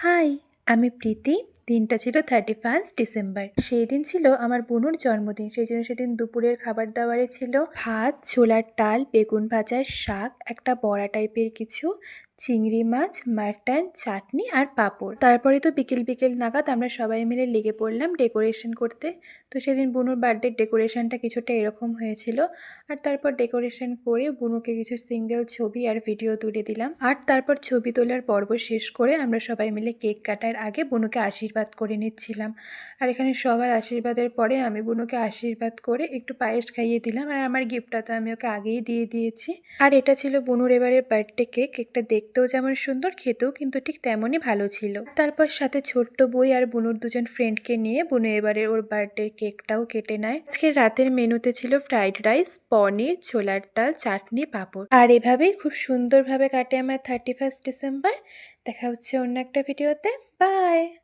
High, আমি প্রীতি। দিনটা ছিল 31 ডিসেম্বর। সেই দিন ছিল আমার বোনুর জন্মদিন। সেই জন্য সেদিন দুপুরের খাবার দাবারে ছিল ভাত, ছোলার ডাল, বেগুন ভাজা, শাক, একটা বড়া টাইপের কিছু, চিংড়ি মাছ, মাটন, চাটনি আর পাঁপড়। তারপরে তো বিকেল বিকেল নাগাদ আমরা সবাই মিলে লেগে পড়লাম ডেকোরেশন করতে। তো সেদিন বুনুর বার্থডের ডেকোরেশনটা কিছুটা এরকম হয়েছিল। আর তারপর ডেকোরেশন করে বুনুকে কিছু সিঙ্গেল ছবি আর ভিডিও তুলে দিলাম। আর তারপর ছবি তোলার পর্ব শেষ করে আমরা সবাই মিলে কেক কাটার আগে বুনুকে আশীর্বাদ করে নিচ্ছিলাম। আর এখানে সবার আশীর্বাদের পরে আমি বুনুকে আশীর্বাদ করে একটু পায়েস খাইয়ে দিলাম। আর আমার গিফটটা তো আমি ওকে আগেই দিয়ে দিয়েছি। আর এটা ছিল বুনুর এবারের বার্থডে কেক। কেকটা দেখতেও যেমন সুন্দর, খেতেও কিন্তু ঠিক তেমনই ভালো ছিল। তারপর সাথে ছোট্ট বই আর বুনুর দুজন ফ্রেন্ডকে নিয়ে বুনু এবারে ওর বার্থডে কেকটাও কেটে নেয়। আজকে রাতের মেনুতে ছিল ফ্রাইড রাইস, পনির, ছোলার ডাল, চাটনি, পাঁপড়। আর এভাবেই খুব সুন্দরভাবে কাটে আমার 31 ডিসেম্বর। দেখা হচ্ছে অন্য একটা ভিডিওতে। বাই।